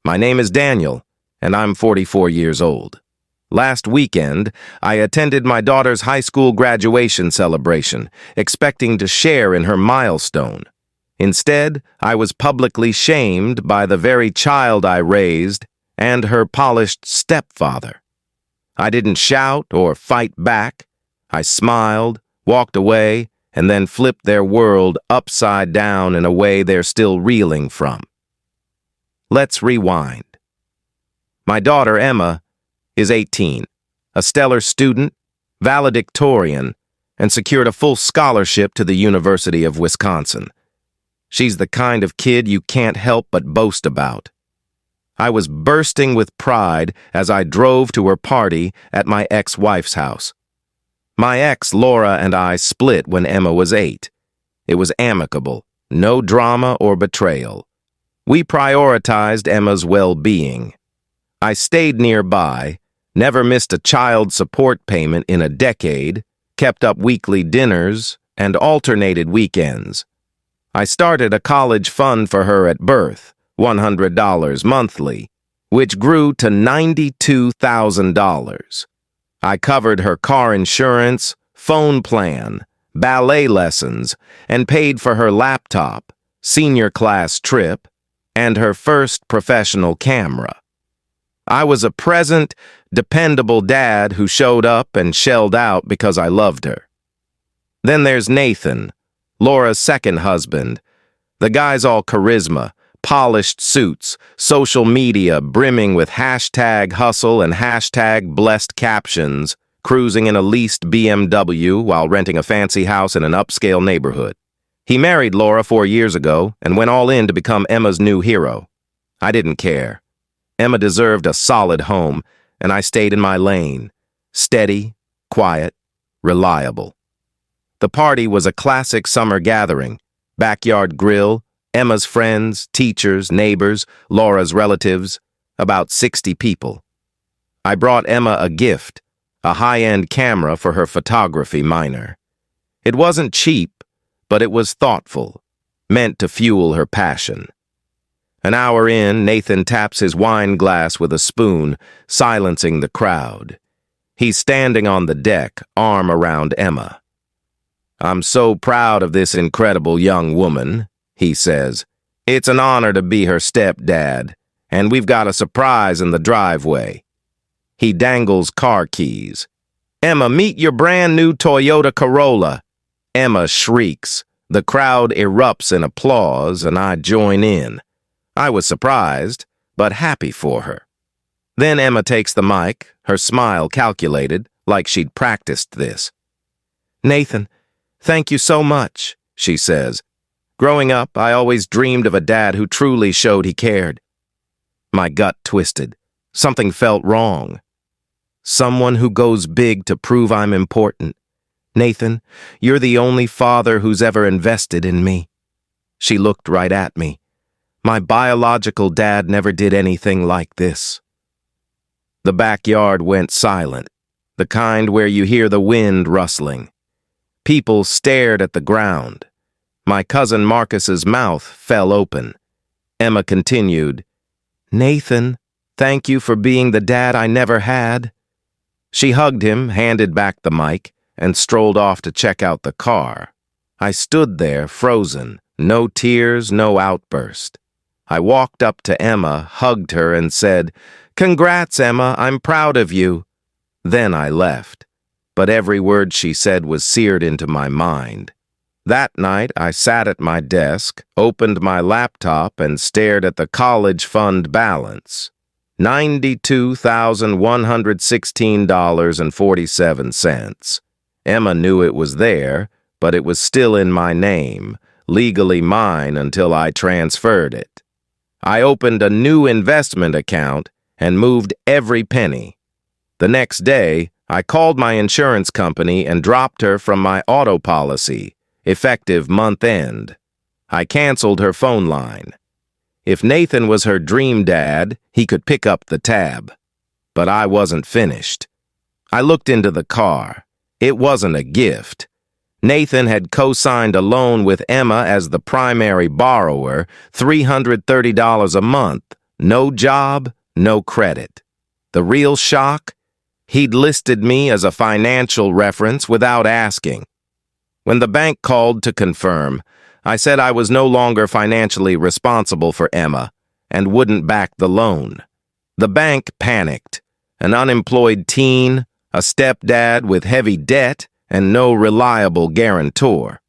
My name is Daniel, and I'm 44 years old. Last weekend, I attended my daughter's high school graduation celebration, expecting to share in her milestone. Instead, I was publicly shamed by the very child I raised and her polished stepfather. I didn't shout or fight back. I smiled, walked away, and then flipped their world upside down in a way they're still reeling from. Let's rewind. My daughter, Emma, is 18, a stellar student, valedictorian, and secured a full scholarship to the University of Wisconsin. She's the kind of kid you can't help but boast about. I was bursting with pride as I drove to her party at my ex-wife's house. My ex, Laura, and I split when Emma was 8. It was amicable, no drama or betrayal. We prioritized Emma's well-being. I stayed nearby, never missed a child support payment in a decade, kept up weekly dinners, and alternated weekends. I started a college fund for her at birth, $100 monthly, which grew to $92,000. I covered her car insurance, phone plan, ballet lessons, and paid for her laptop, senior class trip, and her first professional camera. I was a present, dependable dad who showed up and shelled out because I loved her. Then there's Nathan, Laura's second husband. The guy's all charisma, polished suits, social media brimming with #hustle and #blessed captions, cruising in a leased BMW while renting a fancy house in an upscale neighborhood. He married Laura 4 years ago and went all in to become Emma's new hero. I didn't care. Emma deserved a solid home, and I stayed in my lane. Steady, quiet, reliable. The party was a classic summer gathering. Backyard grill, Emma's friends, teachers, neighbors, Laura's relatives, about 60 people. I brought Emma a gift, a high-end camera for her photography minor. It wasn't cheap, but it was thoughtful, meant to fuel her passion. An hour in, Nathan taps his wine glass with a spoon, silencing the crowd. He's standing on the deck, arm around Emma. "I'm so proud of this incredible young woman," he says. "It's an honor to be her stepdad, and we've got a surprise in the driveway." He dangles car keys. "Emma, meet your brand new Toyota Corolla." Emma shrieks. The crowd erupts in applause, and I join in. I was surprised, but happy for her. Then Emma takes the mic, her smile calculated, like she'd practiced this. "Nathan, thank you so much," she says. "Growing up, I always dreamed of a dad who truly showed he cared." My gut twisted. Something felt wrong. Someone who goes big to prove I'm important. "Nathan, you're the only father who's ever invested in me." She looked right at me. My biological dad never did anything like this. The backyard went silent, the kind where you hear the wind rustling. People stared at the ground. My cousin Marcus's mouth fell open. Emma continued, "Nathan, thank you for being the dad I never had." She hugged him, handed back the mic, and strolled off to check out the car. I stood there, frozen, no tears, no outburst. I walked up to Emma, hugged her, and said, "Congrats, Emma, I'm proud of you." Then I left, but every word she said was seared into my mind. That night, I sat at my desk, opened my laptop, and stared at the college fund balance. $92,116.47. Emma knew it was there, but it was still in my name, legally mine until I transferred it. I opened a new investment account and moved every penny. The next day, I called my insurance company and dropped her from my auto policy, effective month end. I canceled her phone line. If Nathan was her dream dad, he could pick up the tab. But I wasn't finished. I looked into the car. It wasn't a gift. Nathan had co-signed a loan with Emma as the primary borrower, $330 a month, No job, no credit. The real shock? He'd listed me as a financial reference without asking. When the bank called to confirm, I said I was no longer financially responsible for Emma and wouldn't back the loan. The bank panicked. An unemployed teen, a stepdad with heavy debt, and no reliable guarantor.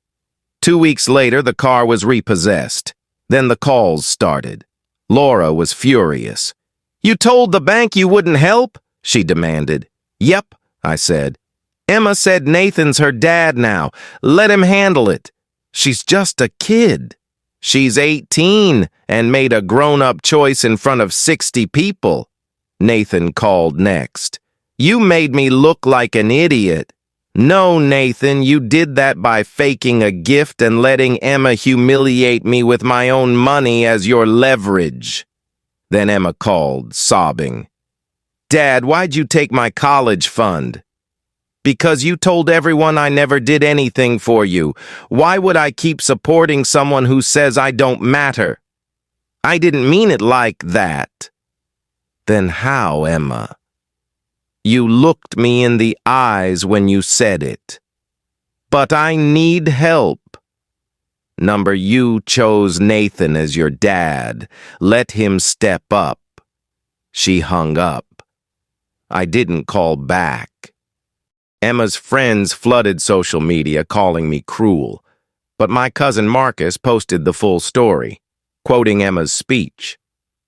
2 weeks later, the car was repossessed. Then the calls started. Laura was furious. "You told the bank you wouldn't help?" she demanded. "Yep," I said. "Emma said Nathan's her dad now. Let him handle it. She's just a kid. She's 18 and made a grown-up choice in front of 60 people. Nathan called next. "You made me look like an idiot." "No, Nathan, you did that by faking a gift and letting Emma humiliate me with my own money as your leverage." Then Emma called, sobbing. "Dad, why'd you take my college fund?" "Because you told everyone I never did anything for you. Why would I keep supporting someone who says I don't matter?" "I didn't mean it like that." "Then how, Emma?" "You looked me in the eyes when you said it." "But I need help." "Number, you chose Nathan as your dad. Let him step up." She hung up. I didn't call back. Emma's friends flooded social media calling me cruel, but my cousin Marcus posted the full story, quoting Emma's speech.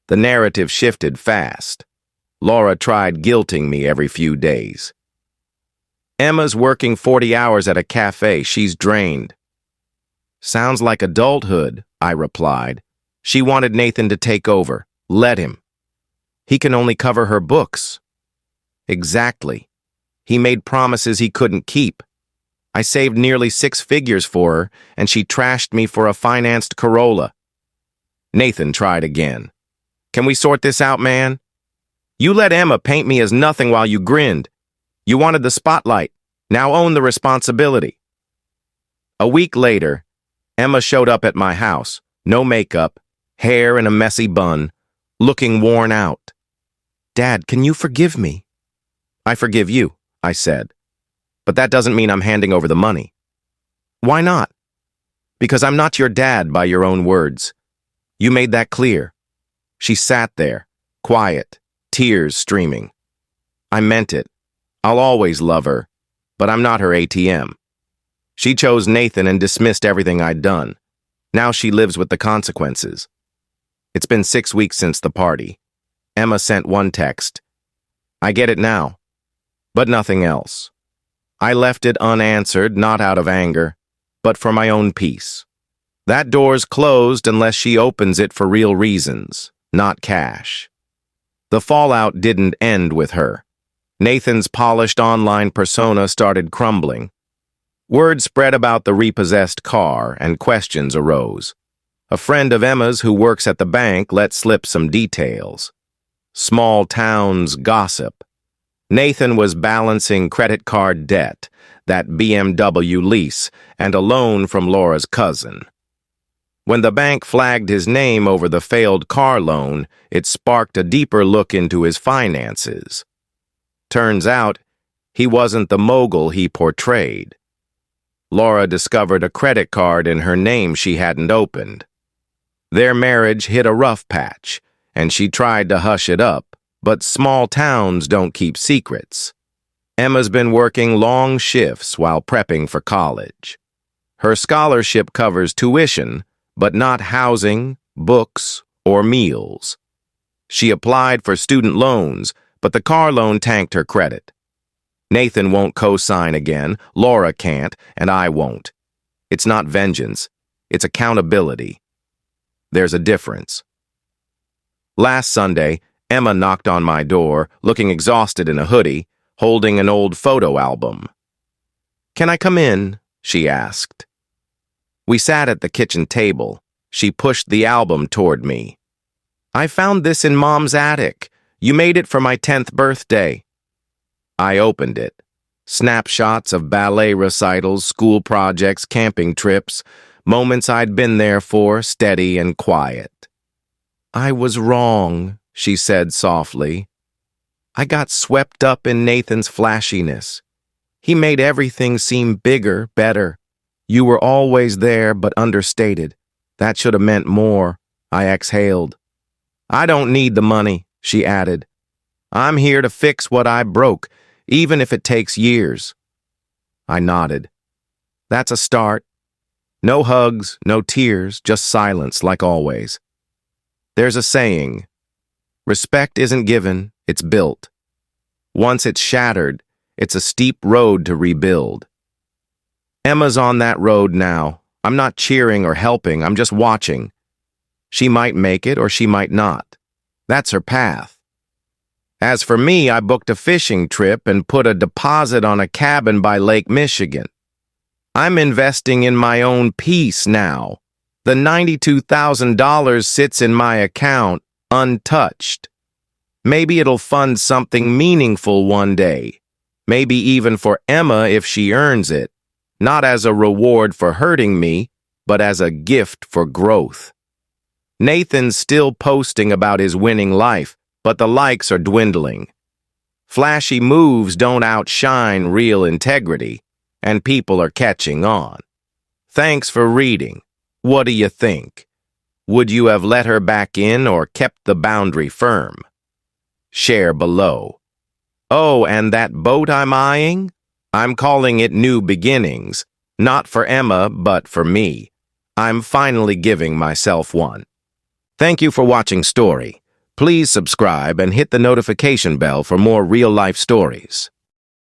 The narrative shifted fast. Laura tried guilting me every few days. "Emma's working 40 hours at a cafe. She's drained." "Sounds like adulthood," I replied. "She wanted Nathan to take over. Let him. He can only cover her books." "Exactly. He made promises he couldn't keep. I saved nearly 6 figures for her, and she trashed me for a financed Corolla." Nathan tried again. "Can we sort this out, man? You let Emma paint me as nothing while you grinned. You wanted the spotlight. Now own the responsibility." A week later, Emma showed up at my house, no makeup, hair in a messy bun, looking worn out. "Dad, can you forgive me?" "I forgive you," I said. "But that doesn't mean I'm handing over the money." "Why not?" "Because I'm not your dad by your own words. You made that clear." She sat there, quiet, tears streaming. "I meant it. I'll always love her, but I'm not her ATM. She chose Nathan and dismissed everything I'd done. Now she lives with the consequences." It's been 6 weeks since the party. Emma sent one text. "I get it now," but nothing else. I left it unanswered, not out of anger, but for my own peace. That door's closed unless she opens it for real reasons, not cash. The fallout didn't end with her. Nathan's polished online persona started crumbling. Word spread about the repossessed car, and questions arose. A friend of Emma's who works at the bank let slip some details. Small towns gossip. Nathan was balancing credit card debt, that BMW lease, and a loan from Laura's cousin. When the bank flagged his name over the failed car loan, it sparked a deeper look into his finances. Turns out, he wasn't the mogul he portrayed. Laura discovered a credit card in her name she hadn't opened. Their marriage hit a rough patch, and she tried to hush it up, but small towns don't keep secrets. Emma's been working long shifts while prepping for college. Her scholarship covers tuition, but not housing, books, or meals. She applied for student loans, but the car loan tanked her credit. Nathan won't co-sign again, Laura can't, and I won't. It's not vengeance, it's accountability. There's a difference. Last Sunday, Emma knocked on my door, looking exhausted in a hoodie, holding an old photo album. "Can I come in?" she asked. We sat at the kitchen table. She pushed the album toward me. "I found this in Mom's attic. You made it for my 10th birthday." I opened it. Snapshots of ballet recitals, school projects, camping trips, moments I'd been there for, steady and quiet. I was wrong, she said softly. I got swept up in Nathan's flashiness. He made everything seem bigger, better. You were always there, but understated. That should have meant more. I exhaled. I don't need the money, she added. I'm here to fix what I broke, even if it takes years. I nodded. That's a start. No hugs, no tears, just silence like always. There's a saying, respect isn't given, it's built. Once it's shattered, it's a steep road to rebuild. Emma's on that road now. I'm not cheering or helping, I'm just watching. She might make it or she might not. That's her path. As for me, I booked a fishing trip and put a deposit on a cabin by Lake Michigan. I'm investing in my own peace now. The $92,000 sits in my account, untouched. Maybe it'll fund something meaningful one day. Maybe even for Emma if she earns it. Not as a reward for hurting me, but as a gift for growth. Nathan's still posting about his winning life, but the likes are dwindling. Flashy moves don't outshine real integrity, and people are catching on. Thanks for reading. What do you think? Would you have let her back in or kept the boundary firm? Share below. Oh, and that boat I'm eyeing? I'm calling it New Beginnings, not for Emma, but for me. I'm finally giving myself one. Thank you for watching Story. Please subscribe and hit the notification bell for more real-life stories.